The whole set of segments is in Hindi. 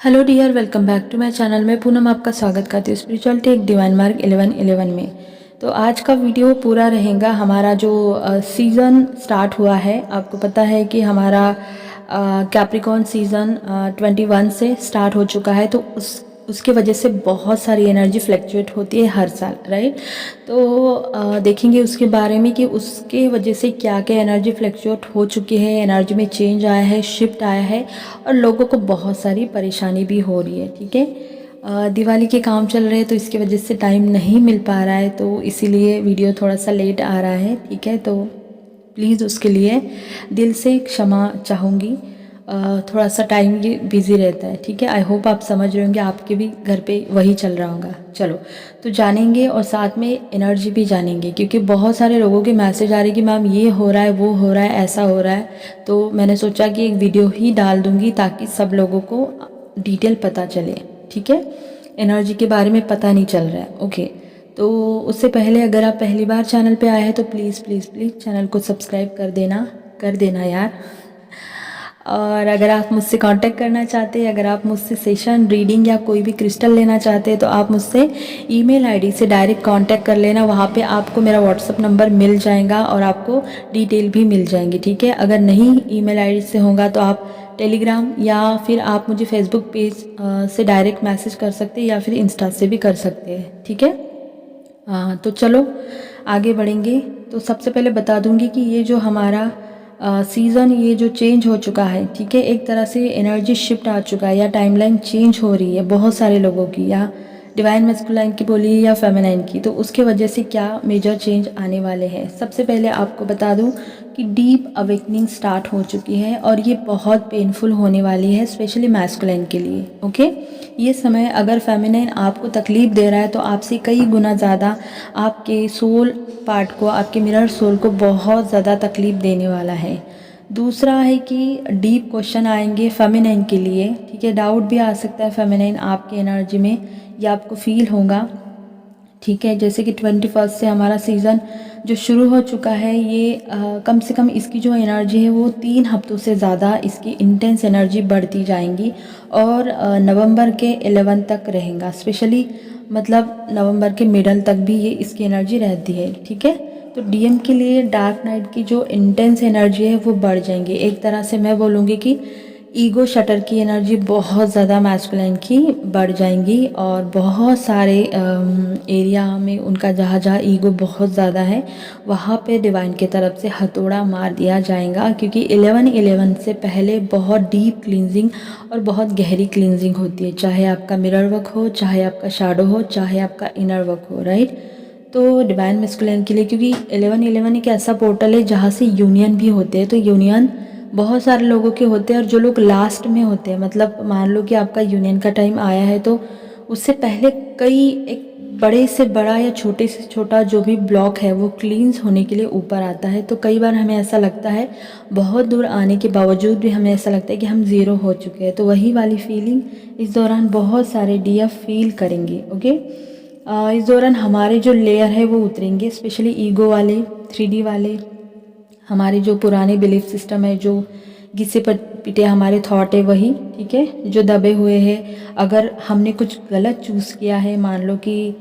Hello dear, welcome back to my channel. मैं पूनम आपका स्वागत करती हूँ स्पिरिचुअलिटी एक डिवाइन मार्ग 11 में। तो आज का वीडियो पूरा रहेगा। हमारा जो सीज़न स्टार्ट हुआ है, आपको पता है कि हमारा कैप्रिकॉर्न सीज़न 21 से स्टार्ट हो चुका है। तो उसके वजह से बहुत सारी एनर्जी फ्लक्चुएट होती है हर साल, राइट। तो देखेंगे उसके बारे में कि उसके वजह से क्या क्या एनर्जी फ्लक्चुएट हो चुकी है, एनर्जी में चेंज आया है, शिफ्ट आया है और लोगों को बहुत सारी परेशानी भी हो रही है। ठीक है, दिवाली के काम चल रहे हैं तो इसकी वजह से टाइम नहीं मिल पा रहा है, तो इसीलिए वीडियो थोड़ा सा लेट आ रहा है। ठीक है, तो प्लीज़ उसके लिए दिल से क्षमा चाहूँगी। थोड़ा सा टाइम ये बिज़ी रहता है। ठीक है, आई होप आप समझ रहे होंगे, आपके भी घर पे वही चल रहा होगा। चलो तो जानेंगे और साथ में एनर्जी भी जानेंगे, क्योंकि बहुत सारे लोगों के मैसेज आ रहे हैं कि मैम ये हो रहा है, वो हो रहा है, ऐसा हो रहा है। तो मैंने सोचा कि एक वीडियो ही डाल दूँगी ताकि सब लोगों को डिटेल पता चले। ठीक है, एनर्जी के बारे में पता नहीं चल रहा है। ओके, तो उससे पहले अगर आप पहली बार चैनल पे आए हैं तो प्लीज़ प्लीज़ प्लीज़ चैनल को सब्सक्राइब कर देना यार। और अगर आप मुझसे कांटेक्ट करना चाहते हैं, अगर आप मुझसे सेशन रीडिंग या कोई भी क्रिस्टल लेना चाहते हैं, तो आप मुझसे ईमेल आईडी से डायरेक्ट कांटेक्ट कर लेना। वहाँ पे आपको मेरा व्हाट्सअप नंबर मिल जाएगा और आपको डिटेल भी मिल जाएंगी। ठीक है, अगर नहीं ईमेल आईडी से होगा तो आप टेलीग्राम या फिर आप मुझे फेसबुक पेज से डायरेक्ट मैसेज कर सकते हैं या फिर इंस्टा से भी कर सकते हैं। ठीक है, तो चलो आगे बढ़ेंगे। तो सबसे पहले बता दूंगी कि ये जो हमारा सीज़न ये जो चेंज हो चुका है, ठीक है, एक तरह से एनर्जी शिफ्ट आ चुका है या टाइमलाइन चेंज हो रही है बहुत सारे लोगों की, या डिवाइन मैस्कुलाइन की बोलिए या फेमिनाइन की। तो उसके वजह से क्या मेजर चेंज आने वाले हैं। सबसे पहले आपको बता दूं कि डीप अवेकनिंग स्टार्ट हो चुकी है और ये बहुत पेनफुल होने वाली है, स्पेशली मैस्कुलाइन के लिए। ओके, ये समय अगर फेमिनाइन आपको तकलीफ़ दे रहा है तो आपसे कई गुना ज़्यादा आपके सोल पार्ट को, आपके मिरर सोल को बहुत ज़्यादा तकलीफ़ देने वाला है। दूसरा है कि डीप क्वेश्चन आएंगे फेमिनाइन के लिए। ठीक है, डाउट भी आ सकता है फेमिनाइन आपके एनर्जी में, या आपको फील होगा। ठीक है, जैसे कि 21 से हमारा सीज़न जो शुरू हो चुका है, ये कम से कम इसकी जो एनर्जी है वो 3 हफ्तों से ज़्यादा इसकी इंटेंस एनर्जी बढ़ती जाएंगी और नवंबर के 11 तक रहेगा। स्पेशली मतलब नवंबर के मिडल तक भी ये इसकी एनर्जी रहती है। ठीक है, तो डीएम के लिए डार्क नाइट की जो इंटेंस एनर्जी है वो बढ़ जाएंगी। एक तरह से मैं बोलूँगी कि ईगो शटर की एनर्जी बहुत ज़्यादा मैस्कुलाइन की बढ़ जाएंगी और बहुत सारे एरिया में उनका जहाँ जहाँ ईगो बहुत ज़्यादा है वहाँ पे डिवाइन की तरफ से हथौड़ा मार दिया जाएगा, क्योंकि 11/11 से पहले बहुत डीप क्लींजिंग और बहुत गहरी क्लींजिंग होती है, चाहे आपका मिरर वर्क हो, चाहे आपका शैडो हो, चाहे आपका इनर वर्क हो, राइट। तो डिवाइन मैस्कुलाइन के लिए, क्योंकि 11/11 एक ऐसा पोर्टल है जहाँ से यूनियन भी होते हैं। तो यूनियन बहुत सारे लोगों के होते हैं और जो लोग लास्ट में होते हैं, मतलब मान लो कि आपका यूनियन का टाइम आया है तो उससे पहले कई एक बड़े से बड़ा या छोटे से छोटा जो भी ब्लॉक है वो क्लींस होने के लिए ऊपर आता है। तो कई बार हमें ऐसा लगता है, बहुत दूर आने के बावजूद भी हमें ऐसा लगता है कि हम ज़ीरो हो चुके हैं। तो वही वाली फीलिंग इस दौरान बहुत सारे डीएफ फील करेंगे। ओके, इस दौरान हमारे जो लेयर है वो उतरेंगे, स्पेशली ईगो वाले, 3D वाले, हमारे जो पुराने बिलीफ सिस्टम है, जो घिसे पिटे हमारे थॉट है वही। ठीक है, जो दबे हुए हैं। अगर हमने कुछ गलत चूज़ किया है, मान लो कि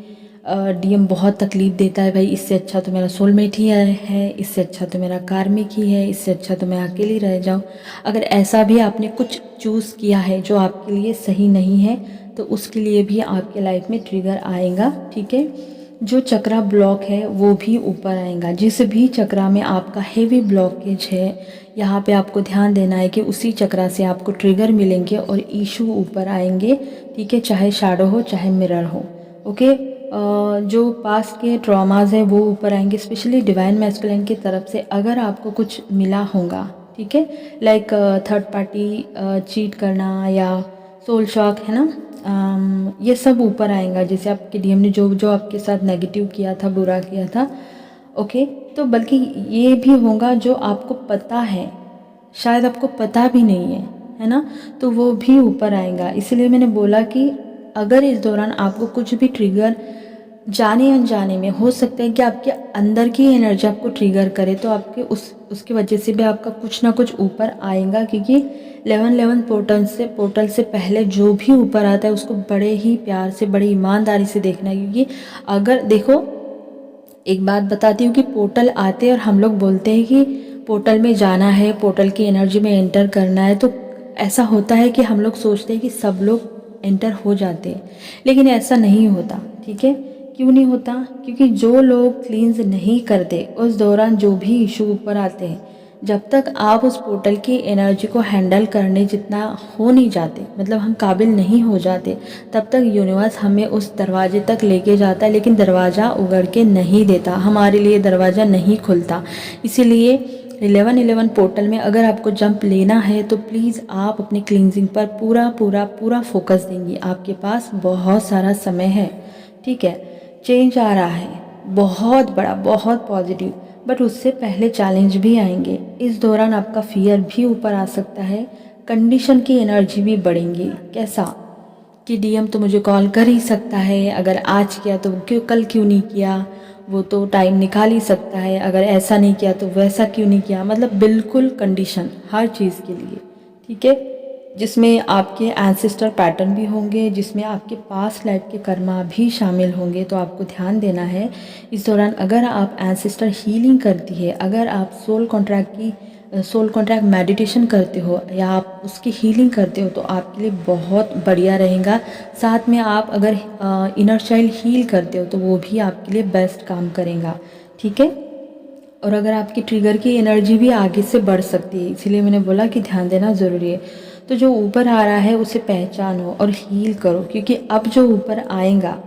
डीएम बहुत तकलीफ़ देता है, भाई इससे अच्छा तो मेरा सोलमेट ही है, इससे अच्छा तो मेरा कार्मिक ही है, इससे अच्छा तो मैं अकेली रह जाऊँ। अगर ऐसा भी आपने कुछ चूज़ किया है जो आपके लिए सही नहीं है, तो उसके लिए भी आपके लाइफ में ट्रिगर आएगा। ठीक है, जो चक्रा ब्लॉक है वो भी ऊपर आएगा। जिस भी चक्रा में आपका हेवी ब्लॉकेज है, यहाँ पे आपको ध्यान देना है कि उसी चक्रा से आपको ट्रिगर मिलेंगे और इशू ऊपर आएंगे। ठीक है, चाहे शैडो हो चाहे मिरर हो। ओके, जो पास्ट के ट्रॉमाज हैं वो ऊपर आएंगे, स्पेशली डिवाइन मैस्कुलाइन की तरफ से अगर आपको कुछ मिला होगा। ठीक है, लाइक थर्ड पार्टी चीट करना या सोल शॉक, है ना, ये सब ऊपर आएगा। जैसे आपके डीएम ने जो जो आपके साथ नेगेटिव किया था, बुरा किया था। ओके, तो बल्कि ये भी होगा जो आपको पता है, शायद आपको पता भी नहीं है ना, तो वो भी ऊपर आएगा। इसीलिए मैंने बोला कि अगर इस दौरान आपको कुछ भी ट्रिगर जाने अनजाने में हो सकता है कि आपके अंदर की एनर्जी आपको ट्रिगर करे, तो आपके उसकी वजह से भी आपका कुछ ना कुछ ऊपर आएगा। क्योंकि 11 पोर्टल से पहले जो भी ऊपर आता है उसको बड़े ही प्यार से, बड़ी ईमानदारी से देखना है। क्योंकि अगर देखो, एक बात बताती हूँ कि पोर्टल आते हैं और हम लोग बोलते हैं कि पोर्टल में जाना है, पोर्टल की एनर्जी में एंटर करना है, तो ऐसा होता है कि हम लोग सोचते हैं कि सब लोग एंटर हो जाते हैं, लेकिन ऐसा नहीं होता। ठीक है, क्यों नहीं होता? क्योंकि जो लोग क्लींस नहीं करते उस दौरान जो भी इशू ऊपर आते हैं, जब तक आप उस पोर्टल की एनर्जी को हैंडल करने जितना हो नहीं जाते, मतलब हम काबिल नहीं हो जाते, तब तक यूनिवर्स हमें उस दरवाजे तक लेके जाता है, लेकिन दरवाज़ा उगड़ के नहीं देता, हमारे लिए दरवाज़ा नहीं खुलता। इसीलिए 11 पोर्टल में अगर आपको जंप लेना है तो प्लीज़ आप अपनी क्लींजिंग पर पूरा पूरा पूरा फोकस देंगी। आपके पास बहुत सारा समय है। ठीक है, चेंज आ रहा है बहुत बड़ा, बहुत पॉजिटिव, बट उससे पहले चैलेंज भी आएंगे। इस दौरान आपका फियर भी ऊपर आ सकता है, कंडीशन की एनर्जी भी बढ़ेंगी। कैसा कि डीएम तो मुझे कॉल कर ही सकता है, अगर आज किया तो क्यों नहीं किया, वो तो टाइम निकाल ही सकता है, अगर ऐसा नहीं किया तो वैसा क्यों नहीं किया, मतलब बिल्कुल कंडीशन हर चीज़ के लिए। ठीक है, जिसमें आपके एंसेस्टर पैटर्न भी होंगे, जिसमें आपके पास्ट लाइफ के कर्मा भी शामिल होंगे। तो आपको ध्यान देना है इस दौरान। अगर आप एंसेस्टर हीलिंग करती है, अगर आप सोल कॉन्ट्रैक्ट मेडिटेशन करते हो या आप उसकी हीलिंग करते हो, तो आपके लिए बहुत बढ़िया रहेगा। साथ में आप अगर इनर चाइल्ड हील करते हो तो वो भी आपके लिए बेस्ट काम करेगा। ठीक है, और अगर आपकी ट्रिगर की एनर्जी भी आगे से बढ़ सकती है, इसीलिए मैंने बोला कि ध्यान देना ज़रूरी है। तो जो ऊपर आ रहा है उसे पहचानो और हील करो, क्योंकि अब जो ऊपर आएगा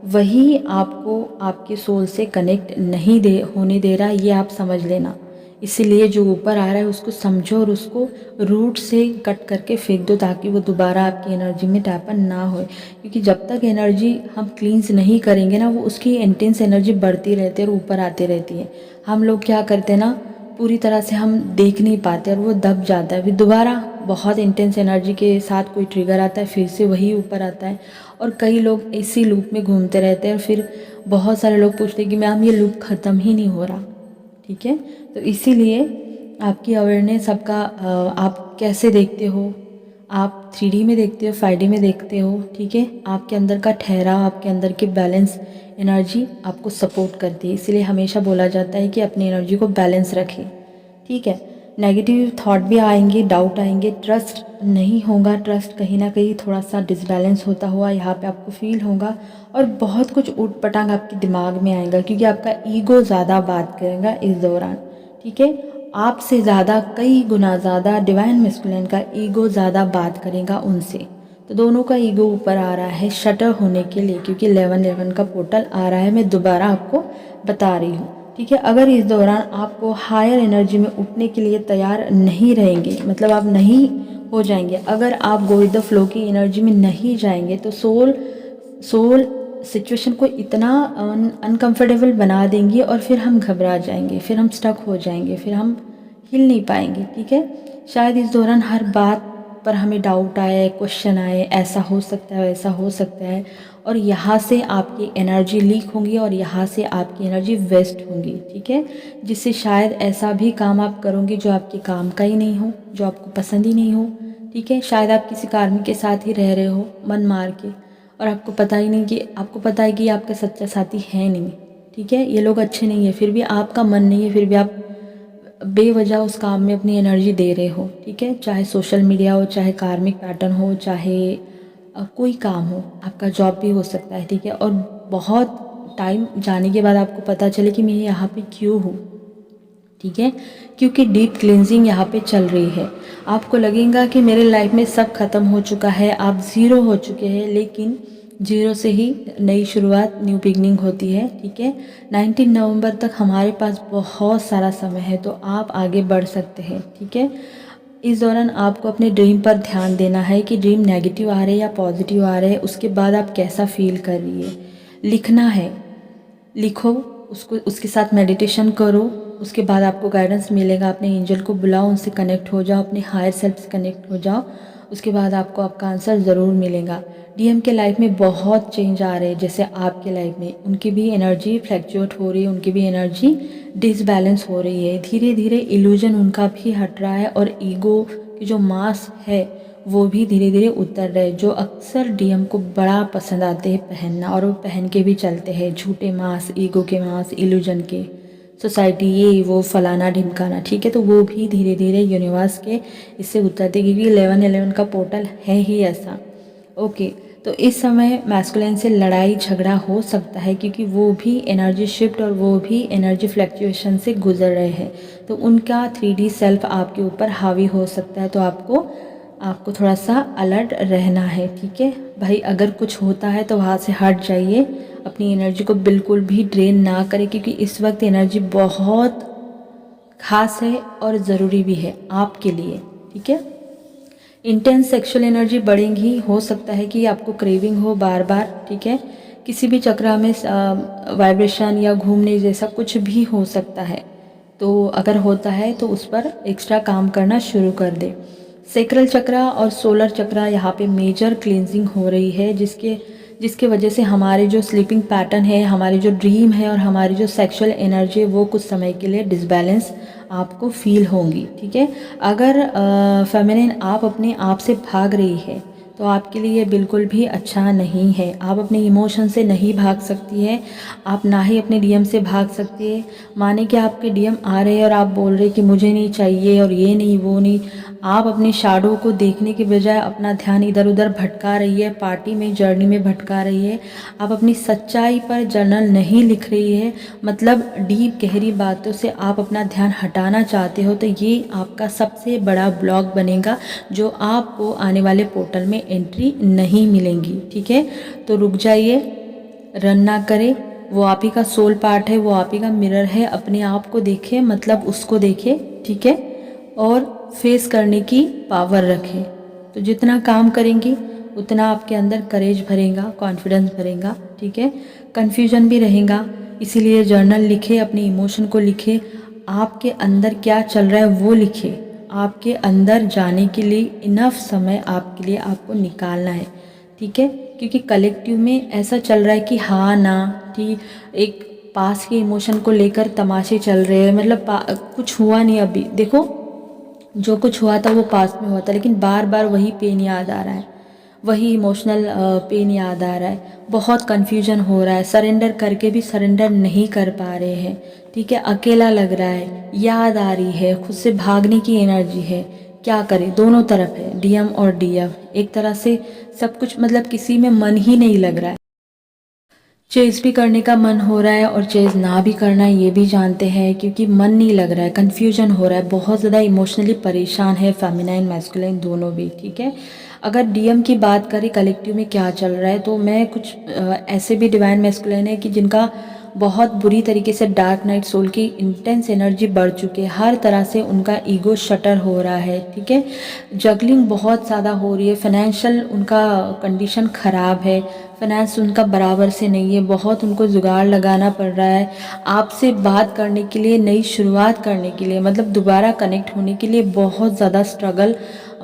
वही आपको आपके सोल से कनेक्ट नहीं होने दे रहा, ये आप समझ लेना। इसीलिए जो ऊपर आ रहा है उसको समझो और उसको रूट से कट करके फेंक दो, ताकि वो दोबारा आपकी एनर्जी में टैपन ना हो। क्योंकि जब तक एनर्जी हम क्लींस नहीं करेंगे ना, वो उसकी इंटेंस एनर्जी बढ़ती रहती है और ऊपर आती रहती है। हम लोग क्या करते हैं ना, पूरी तरह से हम देख नहीं पाते और वो दब जाता है। फिर दोबारा बहुत इंटेंस एनर्जी के साथ कोई ट्रिगर आता है, फिर से वही ऊपर आता है, और कई लोग इसी लूप में घूमते रहते हैं। और फिर बहुत सारे लोग पूछते हैं कि मैम ये लूप ख़त्म ही नहीं हो रहा। ठीक है, तो इसीलिए आपकी अवेयरनेस, आपका आप कैसे देखते हो, आप 3D में देखते हो, 5D में देखते हो। ठीक है, आपके अंदर का ठहराव, आपके अंदर की बैलेंस एनर्जी आपको सपोर्ट करती है। इसीलिए हमेशा बोला जाता है कि अपनी एनर्जी को बैलेंस रखें। ठीक है, नेगेटिव थॉट भी आएंगे, डाउट आएंगे, ट्रस्ट नहीं होगा, ट्रस्ट कहीं ना कहीं थोड़ा सा डिसबैलेंस होता हुआ यहाँ पे आपको फील होगा, और बहुत कुछ ऊट पटांग आपके दिमाग में आएगा, क्योंकि आपका ईगो ज़्यादा बात करेगा इस दौरान। ठीक है, आपसे ज़्यादा, कई गुना ज़्यादा डिवाइन मैस्कुलिन का ईगो ज़्यादा बात करेगा उनसे। तो दोनों का ईगो ऊपर आ रहा है शटर होने के लिए, क्योंकि 11 का पोर्टल आ रहा है। मैं दोबारा आपको बता रही हूँ। ठीक है, अगर इस दौरान आपको हायर एनर्जी में उठने के लिए तैयार नहीं रहेंगे, मतलब आप नहीं हो जाएंगे, अगर आप गो विद द फ्लो की एनर्जी में नहीं जाएंगे, तो सोल सिचुएशन को इतना अनकंफर्टेबल बना देंगी और फिर हम घबरा जाएंगे, फिर हम स्टक हो जाएंगे, फिर हम हिल नहीं पाएंगे। ठीक है, शायद इस दौरान हर बात पर हमें डाउट आए, क्वेश्चन आए, ऐसा हो सकता है, वैसा हो सकता है, और यहाँ से आपकी एनर्जी लीक होंगी और यहाँ से आपकी एनर्जी वेस्ट होंगी। ठीक है, जिससे शायद ऐसा भी काम आप करोगे जो आपके काम का ही नहीं हो, जो आपको पसंद ही नहीं हो। ठीक है, शायद आप किसी कार्मिक के साथ ही रह रहे हो मन मार के, और आपको पता ही नहीं, कि आपको पता है कि आपका सच्चा साथी है नहीं। ठीक है, ये लोग अच्छे नहीं है, फिर भी आपका मन नहीं है, फिर भी आप बेवजह उस काम में अपनी एनर्जी दे रहे हो। ठीक है, चाहे सोशल मीडिया हो, चाहे कार्मिक पैटर्न हो, चाहे कोई काम हो, आपका जॉब भी हो सकता है। ठीक है, और बहुत टाइम जाने के बाद आपको पता चले कि मैं यहाँ पे क्यों हूँ। ठीक है, क्योंकि डीप क्लींजिंग यहाँ पे चल रही है। आपको लगेगा कि मेरे लाइफ में सब खत्म हो चुका है, आप ज़ीरो हो चुके हैं, लेकिन जीरो से ही नई शुरुआत, न्यू बिगनिंग होती है। ठीक है, 19 नवंबर तक हमारे पास बहुत सारा समय है, तो आप आगे बढ़ सकते हैं। ठीक है, इस दौरान आपको अपने ड्रीम पर ध्यान देना है कि ड्रीम नेगेटिव आ रहे हैं या पॉजिटिव आ रहे हैं, उसके बाद आप कैसा फील कर रही है। लिखना है, लिखो उसको, उसके साथ मेडिटेशन करो, उसके बाद आपको गाइडेंस मिलेगा। अपने एंजल को बुलाओ, उनसे कनेक्ट हो जाओ, अपने हायर सेल्फ से कनेक्ट हो जाओ, उसके बाद आपको आपका आंसर ज़रूर मिलेगा। डीएम के लाइफ में बहुत चेंज आ रहे हैं, जैसे आपके लाइफ में उनकी भी एनर्जी फ्लैक्चुएट हो रही है, उनकी भी एनर्जी डिसबैलेंस हो रही है। धीरे धीरे इल्यूजन उनका भी हट रहा है और ईगो की जो मास्क है वो भी धीरे धीरे उतर रहे, जो अक्सर डीएम को बड़ा पसंद आते हैं पहनना, और वो पहन के भी चलते हैं झूठे मास्क, ईगो के मास्क, इल्यूजन के, सोसाइटी ये वो फलाना ढिमकाना, ठीक है। तो वो भी धीरे धीरे यूनिवर्स के इससे उतरते, क्योंकि 11-11 का पोर्टल है ही ऐसा। ओके, तो इस समय मैस्कुलिन से लड़ाई झगड़ा हो सकता है, क्योंकि वो भी एनर्जी शिफ्ट और वो भी एनर्जी फ्लैक्चुएशन से गुजर रहे हैं। तो उनका 3D सेल्फ आपके ऊपर हावी हो सकता है। तो आपको थोड़ा सा अलर्ट रहना है, ठीक है भाई। अगर कुछ होता है तो वहाँ से हट जाइए, अपनी एनर्जी को बिल्कुल भी ड्रेन ना करें, क्योंकि इस वक्त एनर्जी बहुत खास है और ज़रूरी भी है आपके लिए, ठीक है। इंटेंस सेक्सुअल एनर्जी बढ़ेगी, हो सकता है कि आपको क्रेविंग हो बार बार, ठीक है। किसी भी चक्र में वाइब्रेशन या घूमने जैसा कुछ भी हो सकता है। तो अगर होता है तो उस पर एक्स्ट्रा काम करना शुरू कर दे। सेक्रल चक्र और सोलर चक्र यहाँ पे मेजर क्लींजिंग हो रही है, जिसके वजह से हमारे जो स्लीपिंग पैटर्न है, हमारे जो ड्रीम है और हमारी जो सेक्सुअल एनर्जी है वो कुछ समय के लिए डिसबैलेंस आपको फील होंगी, ठीक है। अगर फेमिनिन आप अपने आप से भाग रही है तो आपके लिए बिल्कुल भी अच्छा नहीं है। आप अपने इमोशन से नहीं भाग सकती है, आप ना ही अपने डीएम से भाग सकती है। माने कि आपके डीएम आ रहे हैं और आप बोल रहे कि मुझे नहीं चाहिए और ये नहीं वो नहीं, आप अपने शैडो को देखने के बजाय अपना ध्यान इधर उधर भटका रही है, पार्टी में जर्नी में भटका रही है। आप अपनी सच्चाई पर जर्नल नहीं लिख रही है, मतलब डीप गहरी बातों से आप अपना ध्यान हटाना चाहते हो। तो ये आपका सबसे बड़ा ब्लॉक बनेगा, जो आपको आने वाले पोर्टल में एंट्री नहीं मिलेंगी, ठीक है। तो रुक जाइए, रन ना करें। वो आप ही का सोल पार्ट है, वो आप ही का मिरर है। अपने आप को देखे, मतलब उसको देखे, ठीक है, और फेस करने की पावर रखें। तो जितना काम करेंगी उतना आपके अंदर करेज भरेगा, कॉन्फिडेंस भरेगा, ठीक है। कन्फ्यूजन भी रहेगा, इसीलिए जर्नल लिखे, अपने इमोशन को लिखे, आपके अंदर क्या चल रहा है वो लिखे। आपके अंदर जाने के लिए इनफ समय आपके लिए आपको निकालना है, ठीक है। क्योंकि कलेक्टिव में ऐसा चल रहा है कि हाँ ना, ठीक, एक पास के इमोशन को लेकर तमाशे चल रहे हैं, मतलब कुछ हुआ नहीं अभी, देखो जो कुछ हुआ था वो पास में हुआ था, लेकिन बार बार वही पेन याद आ रहा है, वही इमोशनल पेन याद आ रहा है। बहुत कन्फ्यूजन हो रहा है, सरेंडर करके भी सरेंडर नहीं कर पा रहे हैं, ठीक है। अकेला लग रहा है, याद आ रही है, खुद से भागने की एनर्जी है। क्या करें, दोनों तरफ है, डीएम और डीएफ। एक तरह से सब कुछ, मतलब किसी में मन ही नहीं लग रहा है। चेज़ भी करने का मन हो रहा है और चेज़ ना भी करना है, ये भी जानते हैं, क्योंकि मन नहीं लग रहा है, कन्फ्यूजन हो रहा है, बहुत ज़्यादा इमोशनली परेशान है फेमिनाइन मैस्कुलिन दोनों भी, ठीक है। अगर डीएम की बात करें कलेक्टिव में क्या चल रहा है, तो मैं कुछ ऐसे भी डिवाइन मैस्कुलिन है कि जिनका बहुत बुरी तरीके से डार्क नाइट सोल की इंटेंस एनर्जी बढ़ चुकी है, हर तरह से उनका ईगो शटर हो रहा है, ठीक है। जगलिंग बहुत ज़्यादा हो रही है, फाइनेंशियल उनका कंडीशन ख़राब है, फाइनेंस उनका बराबर से नहीं है, बहुत उनको जुगाड़ लगाना पड़ रहा है आपसे बात करने के लिए, नई शुरुआत करने के लिए, मतलब दोबारा कनेक्ट होने के लिए बहुत ज़्यादा स्ट्रगल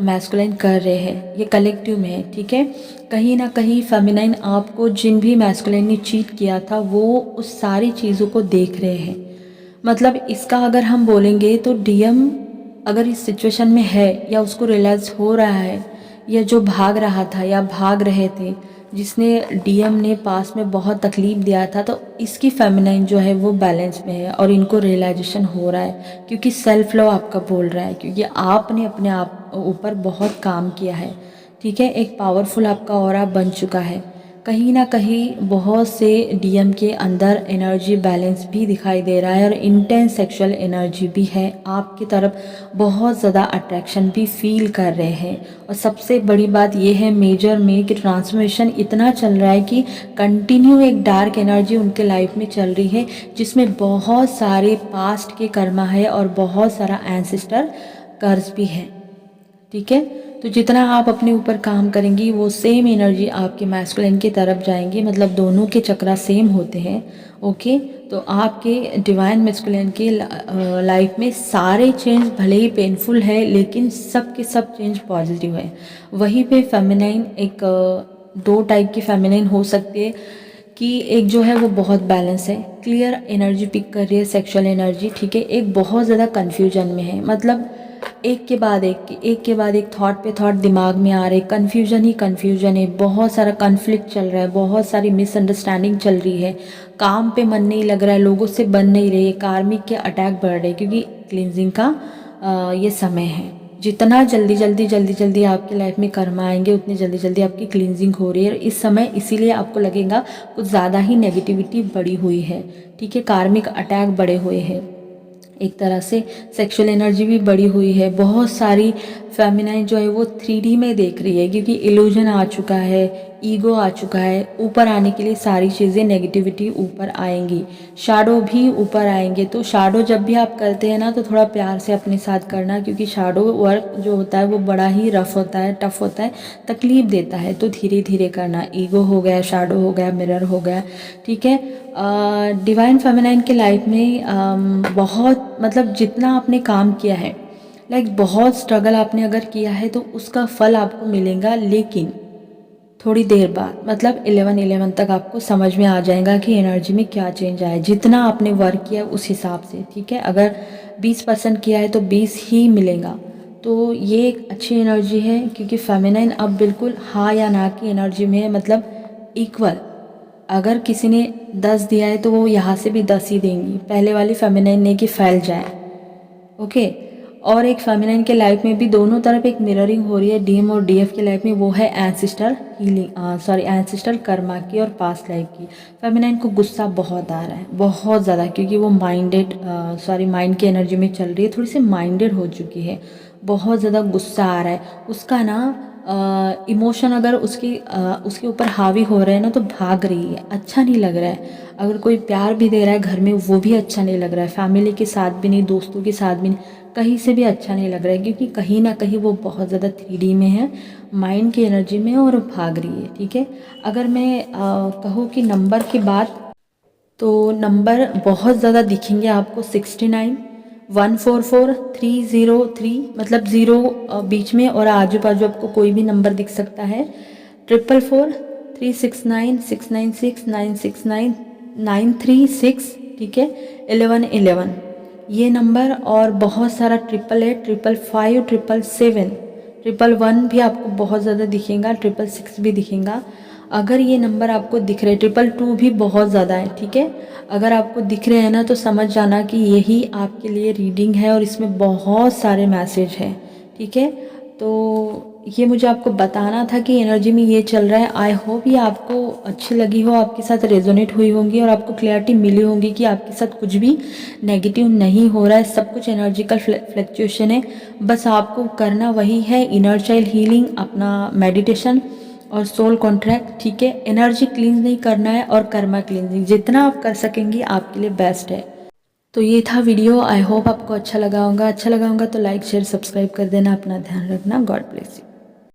मैस्कुलिन कर रहे हैं। ये कलेक्टिव में है, ठीक है। कहीं ना कहीं फेमिनाइन आपको जिन भी मैस्कुलिन ने चीट किया था वो उस सारी चीज़ों को देख रहे हैं। मतलब इसका अगर हम बोलेंगे तो डीएम अगर इस सिचुएशन में है या उसको रियलाइज़ हो रहा है, या जो भाग रहा था या भाग रहे थे, जिसने डीएम ने पास में बहुत तकलीफ़ दिया था, तो इसकी फेमिनाइन जो है वो बैलेंस में है और इनको रियलाइजेशन हो रहा है, क्योंकि सेल्फ लव आपका बोल रहा है, क्योंकि आपने अपने आप ऊपर बहुत काम किया है, ठीक है। एक पावरफुल आपका ऑरा बन चुका है। कहीं ना कहीं बहुत से डीएम के अंदर एनर्जी बैलेंस भी दिखाई दे रहा है और इंटेंस सेक्सुअल एनर्जी भी है, आपकी तरफ बहुत ज़्यादा अट्रैक्शन भी फील कर रहे हैं। और सबसे बड़ी बात यह है मेजर में कि ट्रांसफॉर्मेशन इतना चल रहा है कि कंटिन्यू एक डार्क एनर्जी उनके लाइफ में चल रही है, जिसमें बहुत सारे पास्ट के कर्मा है और बहुत सारा एंसेस्टर कर्ज भी है, ठीक है। तो जितना आप अपने ऊपर काम करेंगी वो सेम एनर्जी आपके मैस्कुलिन की तरफ जाएंगी, मतलब दोनों के चक्रा सेम होते हैं, ओके। तो आपके डिवाइन मैस्कुलिन की लाइफ में सारे चेंज भले ही पेनफुल है लेकिन सब के सब चेंज पॉजिटिव है। वहीं पे फेमिनाइन एक दो टाइप की फेमिनाइन हो सकती है कि एक जो है वो बहुत बैलेंस है, क्लियर एनर्जी पिक कर रही है, सेक्सुअल एनर्जी, ठीक है। एक बहुत ज़्यादा कन्फ्यूजन में है, मतलब एक के बाद एक थॉट पे थॉट दिमाग में आ रहे, कन्फ्यूजन ही कन्फ्यूजन है, बहुत सारा कन्फ्लिक्ट चल रहा है, बहुत सारी मिसअंडरस्टैंडिंग चल रही है, काम पे मन नहीं लग रहा है, लोगों से बन नहीं रहे, कार्मिक के अटैक बढ़ रहे क्योंकि क्लींजिंग का ये समय है। जितना जल्दी आपकी लाइफ में कर्म आएंगे उतनी जल्दी आपकी क्लींजिंग हो रही है इस समय, इसीलिए आपको लगेगा कुछ ज़्यादा ही नेगेटिविटी बढ़ी हुई है, ठीक है। कार्मिक अटैक बढ़े हुए हैं, एक तरह से सेक्सुअल एनर्जी भी बढ़ी हुई है। बहुत सारी फेमिनाइन जो है वो 3D में देख रही है क्योंकि इल्यूजन आ चुका है, ईगो आ चुका है। ऊपर आने के लिए सारी चीज़ें नेगेटिविटी ऊपर आएंगी, शैडो भी ऊपर आएंगे। तो शैडो जब भी आप करते हैं ना तो थोड़ा प्यार से अपने साथ करना, क्योंकि शैडो वर्क जो होता है वो बड़ा ही रफ होता है, टफ होता है, तकलीफ देता है। तो धीरे धीरे करना, ईगो हो गया, शैडो हो गया, मिरर हो गया, ठीक है। डिवाइन फेमिनाइन के लाइफ में बहुत, मतलब जितना आपने काम किया है, लाइक बहुत स्ट्रगल आपने अगर किया है तो उसका फल आपको मिलेगा, लेकिन थोड़ी देर बाद, मतलब 11-11 तक आपको समझ में आ जाएगा कि एनर्जी में क्या चेंज आया, जितना आपने वर्क किया उस हिसाब से, ठीक है। अगर 20% किया है तो 20 ही मिलेगा। तो ये एक अच्छी एनर्जी है क्योंकि फेमिनाइन अब बिल्कुल हाँ या ना की एनर्जी में है, मतलब इक्वल। अगर किसी ने 10 दिया है तो वो यहाँ से भी 10 ही देंगी, पहले वाली फेमिनाइन नहीं कि फैल जाए, ओके। और एक फेमिनाइन के लाइफ में भी दोनों तरफ एक मिररिंग हो रही है, डीएम और डीएफ के लाइफ में, वो है एंसिस्टर हीलिंग, एंसिस्टर कर्मा की और पास्ट लाइफ की। फेमिनाइन को गुस्सा बहुत आ रहा है, बहुत ज़्यादा, क्योंकि वो माइंड की एनर्जी में चल रही है, थोड़ी सी माइंडेड हो चुकी है, बहुत ज़्यादा गुस्सा आ रहा है उसका ना। इमोशन अगर उसके ऊपर हावी हो रहे हैं ना तो भाग रही है, अच्छा नहीं लग रहा है। अगर कोई प्यार भी दे रहा है घर में वो भी अच्छा नहीं लग रहा है, फैमिली के साथ भी नहीं, दोस्तों के साथ भी नहीं, कहीं से भी अच्छा नहीं लग रहा है, क्योंकि कहीं ना कहीं वो बहुत ज़्यादा 3D में है, माइंड की एनर्जी में, और भाग रही है, ठीक है। अगर मैं कहूँ कि नंबर की बात, तो नंबर बहुत ज़्यादा दिखेंगे आपको, 69, 144, 303, मतलब ज़ीरो बीच में और आजू बाजू आपको कोई भी नंबर दिख सकता है, 444, 369, 696, 969, 936, ठीक है, 1111, ये नंबर, और बहुत सारा 888, 555, 777, 111 भी आपको बहुत ज़्यादा दिखेगा, 666 भी दिखेगा। अगर ये नंबर आपको दिख रहे, 222 भी बहुत ज़्यादा है, ठीक है। अगर आपको दिख रहे हैं ना तो समझ जाना कि यही आपके लिए रीडिंग है और इसमें बहुत सारे मैसेज हैं, ठीक है। तो ये मुझे आपको बताना था कि एनर्जी में ये चल रहा है। आई होप ये आपको अच्छी लगी हो, आपके साथ रेजोनेट हुई होंगी और आपको क्लैरिटी मिली होगी कि आपके साथ कुछ भी नेगेटिव नहीं हो रहा है, सब कुछ एनर्जिकल फ्लक्चुएशन है। बस आपको करना वही है, इनर चाइल्ड हीलिंग, अपना मेडिटेशन और सोल कॉन्ट्रैक्ट, ठीक है। एनर्जी क्लींस नहीं करना है और कर्मा क्लींजिंग जितना आप कर सकेंगी आपके लिए बेस्ट है। तो ये था वीडियो, आई होप आपको अच्छा लगा होगा तो लाइक शेयर सब्सक्राइब कर देना। अपना ध्यान रखना, गॉड ब्लेस यू।